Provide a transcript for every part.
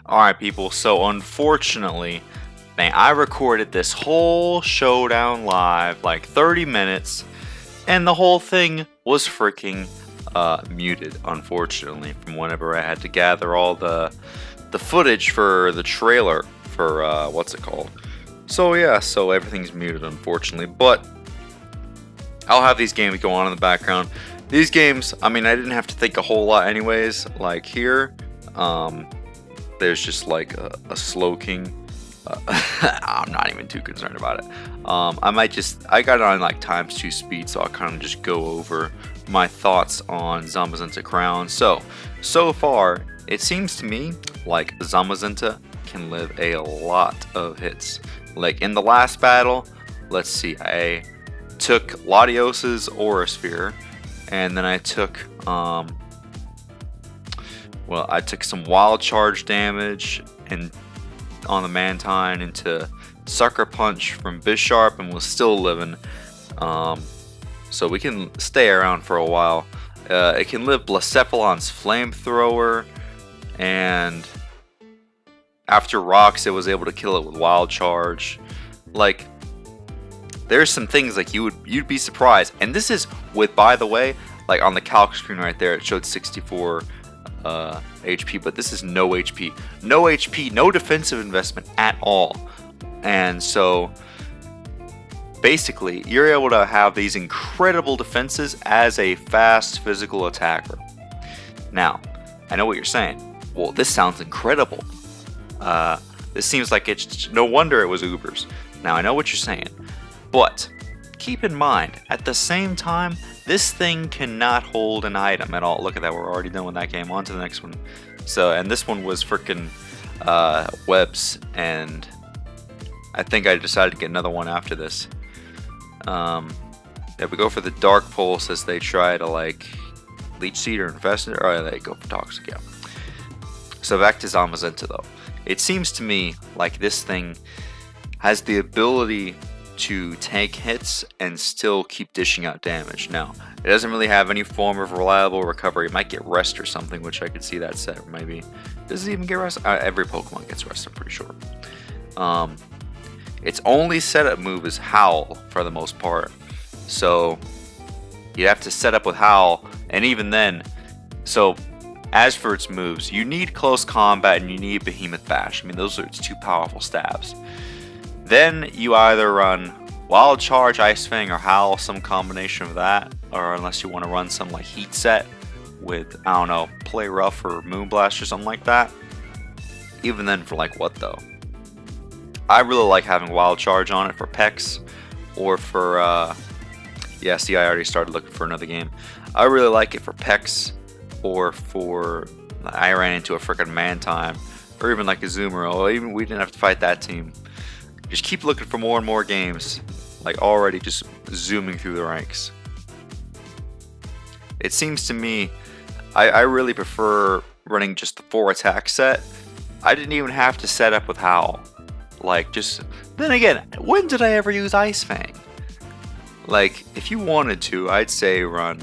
Alright people, so unfortunately, man, I recorded this whole showdown live, like 30 minutes, and the whole thing was freaking muted, unfortunately, from whenever I had to gather all the footage for the trailer for, what's it called? So yeah, so everything's muted, unfortunately, but I'll have these games go on in the background. These games, I mean, I didn't have to think a whole lot anyways, like here, there's just like a slow king. I'm not even too concerned about it. I got it on like ×2 speed, so I'll kind of just go over my thoughts on Zamazenta Crown. So far, it seems to me like Zamazenta can live a lot of hits. Like in the last battle, let's see, I took Latios's Aura Sphere, and then I took I took some wild charge damage and on the Mantine into Sucker Punch from Bisharp and was still living. So we can stay around for a while. It can live Blacephalon's Flamethrower, and after rocks it was able to kill it with wild charge. Like, there's some things like you'd be surprised, and this is with, by the way, like on the calc screen right there it showed 64 HP, but this is no HP, no defensive investment at all. And so basically you're able to have these incredible defenses as a fast physical attacker. Now I know what you're saying, well, this sounds incredible, this seems like it's no wonder it was Ubers. Now I know what you're saying, but keep in mind, at the same time, this thing cannot hold an item at all. Look at that, we're already done with that game. On to the next one. So, and this one was freaking webs, and I think I decided to get another one after this. Yeah, we go for the Dark Pulse as they try to like Leech Seed or Infest, or they go for Toxic, yeah. So back to Zamazenta though. It seems to me like this thing has the ability to take hits and still keep dishing out damage. Now, it doesn't really have any form of reliable recovery. It might get rest or something, which I could see that set maybe. Does it even get rest? Every Pokemon gets rest, I'm pretty sure. Its only setup move is Howl for the most part. So you have to set up with Howl, and even then, so as for its moves, you need Close Combat and you need Behemoth Bash. I mean, those are its two powerful stabs. Then you either run Wild Charge, Ice Fang, or Howl, some combination of that, or unless you want to run some like Heat Set with, I don't know, Play Rough or Moonblast or something like that. Even then, for like what though? I really like having Wild Charge on it for Pex, or for, yeah, see, I already started looking for another game. I really like it for Pex, or for, I ran into a freaking Mantine, or even like a Zoomer, or even we didn't have to fight that team. Just keep looking for more and more games, like already just zooming through the ranks. It seems to me, I really prefer running just the 4 attack set. I didn't even have to set up with Howl. Like, just, then again, when did I ever use Ice Fang? Like, if you wanted to, I'd say run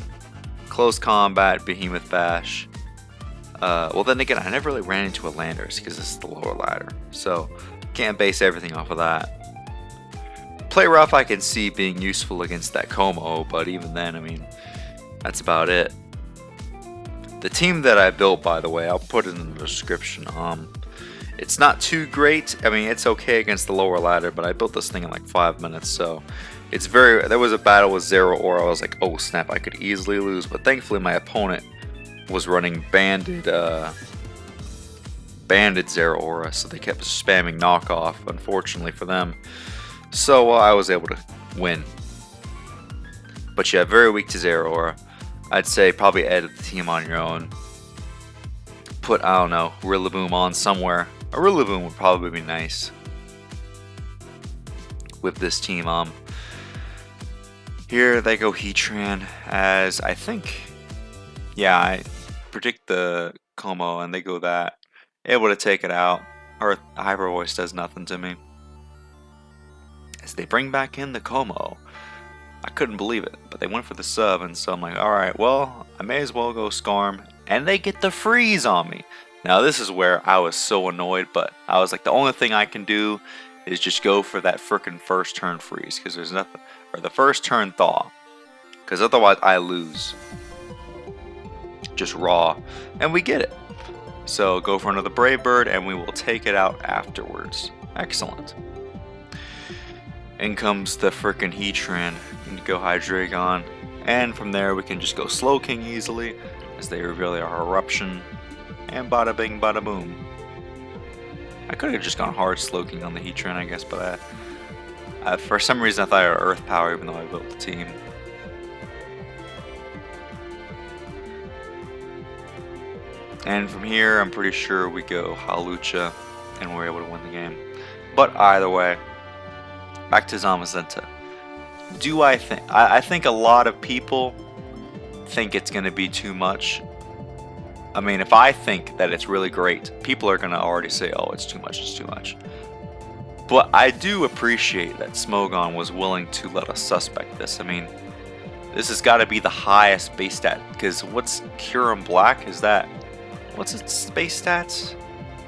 Close Combat, Behemoth Bash. Well, then again, I never really ran into a Landers because this is the lower ladder. So, can't base everything off of that. Play Rough I can see being useful against that Como, but even then, I mean, that's about it. The team that I built, by the way, I'll put it in the description. It's not too great. I mean, it's okay against the lower ladder, but I built this thing in like 5 minutes, so it's very. There was a battle with Zero Aura. I was like, oh snap, I could easily lose, but thankfully my opponent was running banded Zero Aura, so they kept spamming knockoff, unfortunately for them. So I was able to win. But yeah, very weak to Zero Aura. I'd say probably edit the team on your own. Put, I don't know, Rillaboom on somewhere. A Rillaboom would probably be nice with this team. Here they go Heatran, as I think, yeah, I predict the Como and they go that. Able to take it out. Or Hyper Voice does nothing to me. As they bring back in the Como. I couldn't believe it, but they went for the sub, and so I'm like, alright, well, I may as well go Scarm. And they get the freeze on me. Now this is where I was so annoyed, but I was like, the only thing I can do is just go for that frickin' first turn freeze, because there's nothing, or the first turn thaw, because otherwise I lose. Just raw, and we get it. So go for another Brave Bird, and we will take it out afterwards. Excellent. In comes the frickin' Heatran, and go Hydreigon, and from there we can just go Slowking easily, as they reveal their Eruption, and bada bing bada boom. I could have just gone hard Slowking on the Heatran, I guess, but for some reason I thought I had Earth Power, even though I built the team. And from here, I'm pretty sure we go Hawlucha, and we're able to win the game. But either way, back to Zamazenta. I think a lot of people think it's going to be too much. I mean, if I think that it's really great, people are going to already say, oh, it's too much, it's too much. But I do appreciate that Smogon was willing to let us suspect this. I mean, this has got to be the highest base stat, because what's Kyurem Black? Is that... What's its base stats?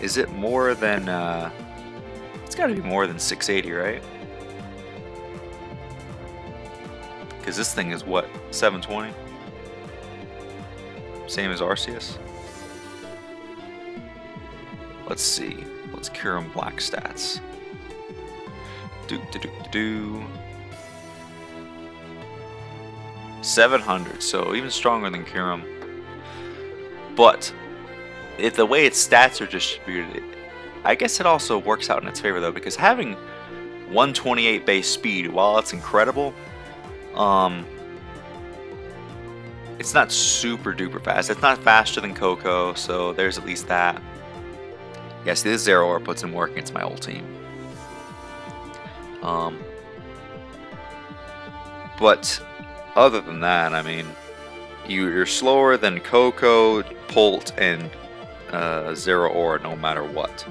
Is it more than, it's gotta be more than 680, right? Because this thing is what, 720? Same as Arceus? Let's see, what's Kyurem Black stats? 700, so even stronger than Kyurem. But if the way its stats are distributed, I guess it also works out in its favor though, because having 128 base speed, while it's incredible, it's not super duper fast. It's not faster than Coco, so there's at least that. Yeah, see, this Zeraora puts in work against my old team. But other than that, I mean, you're slower than Coco, Polt, and Zeraora no matter what.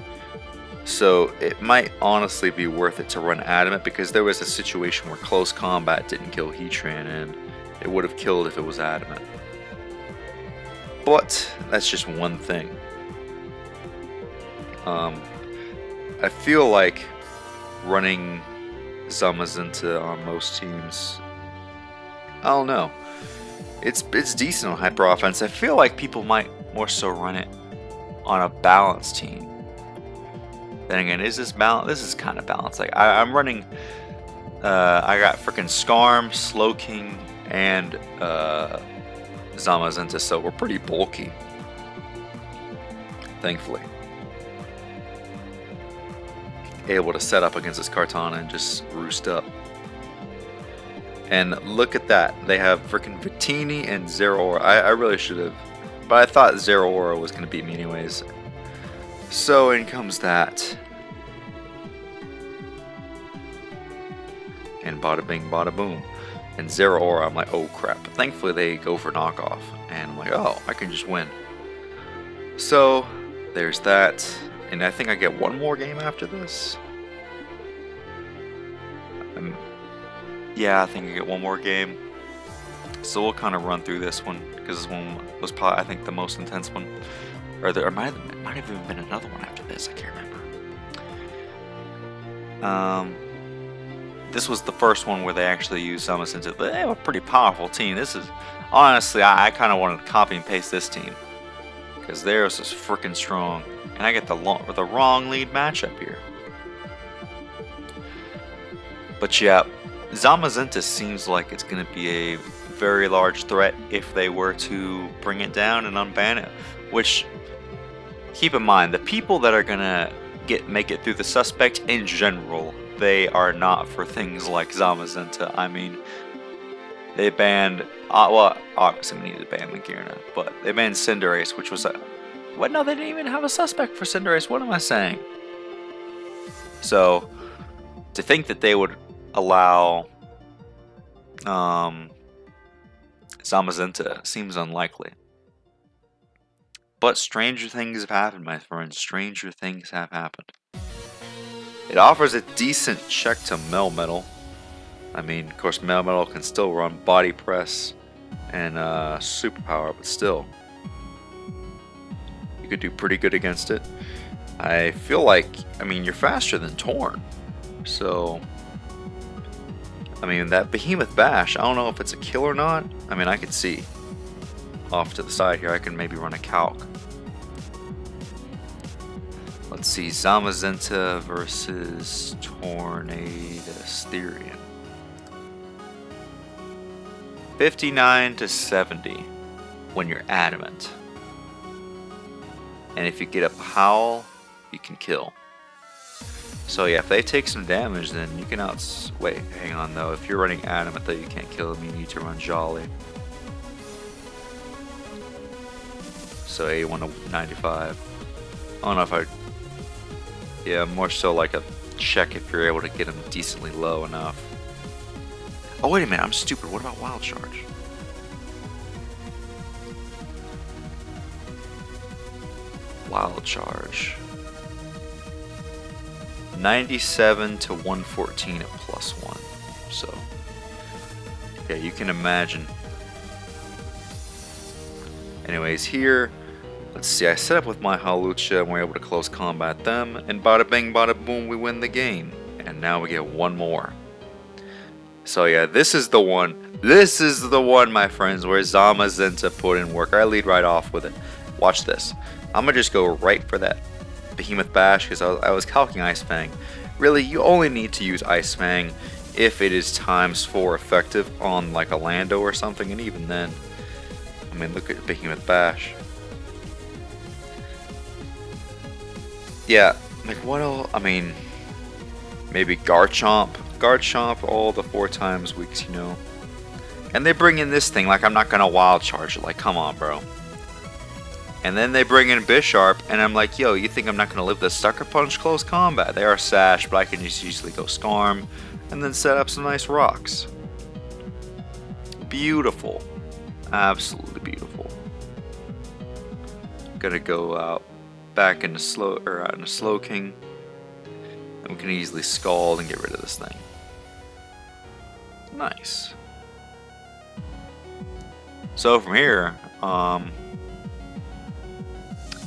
So it might honestly be worth it to run Adamant, because there was a situation where close combat didn't kill Heatran, and it would have killed if it was Adamant. But that's just one thing. I feel like running Zamazenta on most teams, I don't know. It's decent on hyper offense. I feel like people might more so run it on a balanced team. Then again, is this balanced? This is kind of balanced. Like I'm running. I got freaking Skarm, Slowking, and Zamazenta, so we're pretty bulky. Thankfully, able to set up against this Kartana and just roost up. And look at that. They have freaking Victini and Zeraora. I really should have. But I thought Zeraora was going to beat me anyways. So in comes that. And bada bing, bada boom. And Zeraora, I'm like, oh crap. But thankfully they go for knockoff. And I'm like, oh, I can just win. So there's that. And I think I get one more game after this. Yeah, I think I get one more game. So we'll kind of run through this one, because this one was probably, I think, the most intense one. Or there might have even been another one after this. I can't remember. This was the first one where they actually used Zamazenta. They have a pretty powerful team. This is, honestly, I kind of wanted to copy and paste this team, because theirs is freaking strong. And I get the wrong lead matchup here. But yeah, Zamazenta seems like it's going to be a very large threat if they were to bring it down and unban it. Which, keep in mind, the people that are going to make it through the suspect in general, they are not for things like Zamazenta. I mean, they banned, well, obviously we needed to ban Magearna, but they banned Cinderace, which was a, what? No, they didn't even have a suspect for Cinderace. What am I saying? So, to think that they would allow Zamazenta seems unlikely. But stranger things have happened, my friends. Stranger things have happened. It offers a decent check to Melmetal. I mean, of course, Melmetal can still run Body Press and Superpower, but still. You could do pretty good against it. I feel like, I mean, you're faster than Torn. So, I mean, that Behemoth Bash, I don't know if it's a kill or not. I mean, I could see. Off to the side here, I can maybe run a calc. Let's see, Zamazenta versus Tornadus-Therian. 59 to 70 when you're adamant. And if you get up Howl, you can kill. So yeah, if they take some damage, then you can wait, hang on though. If you're running adamant though, you can't kill them, you need to run Jolly. So 81 to 95. I don't know if yeah, more so like a check if you're able to get them decently low enough. Oh wait a minute, I'm stupid. What about Wild Charge? Wild Charge. 97 to 114 at +1. So yeah, you can imagine. Anyways, here, let's see, I set up with my Hawlucha and we're able to close combat them, and bada bing bada boom, we win the game. And now we get one more. So yeah, this is the one, my friends, where Zamazenta put in work. I lead right off with it. Watch this. I'm gonna just go right for that Behemoth Bash because I was calcing Ice Fang. Really, you only need to use Ice Fang if it is ×4 effective on like a Lando or something, and even then, I mean, look at Behemoth Bash. Yeah, like what else? I mean, maybe Garchomp all the 4 times weeks, you know. And they bring in this thing, like I'm not gonna Wild Charge it, like come on, bro. And then they bring in Bisharp, and I'm like, yo, you think I'm not gonna live the Sucker Punch close combat? They are Sash, but I can just easily go Scarm, and then set up some nice rocks. Beautiful. Absolutely beautiful. Gonna go out back into out into Slowking, and we can easily Scald and get rid of this thing. Nice. So from here,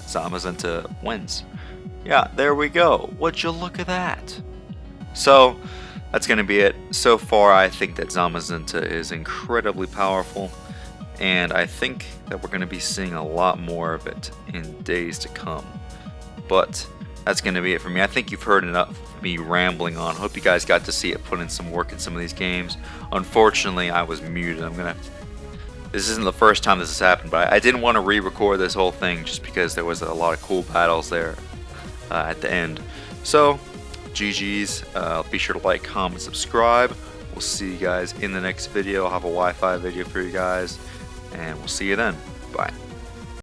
Zamazenta wins. Yeah, there we go. Would you look at that? So that's gonna be it. So far, I think that Zamazenta is incredibly powerful, and I think that we're gonna be seeing a lot more of it in days to come. But that's gonna be it for me. I think you've heard enough of me rambling on. Hope you guys got to see it put in some work in some of these games. Unfortunately, I was muted. This isn't the first time this has happened, but I didn't want to re-record this whole thing just because there was a lot of cool battles there at the end. So, GG's. Be sure to like, comment, subscribe. We'll see you guys in the next video. I'll have a Wi-Fi video for you guys, and we'll see you then. Bye.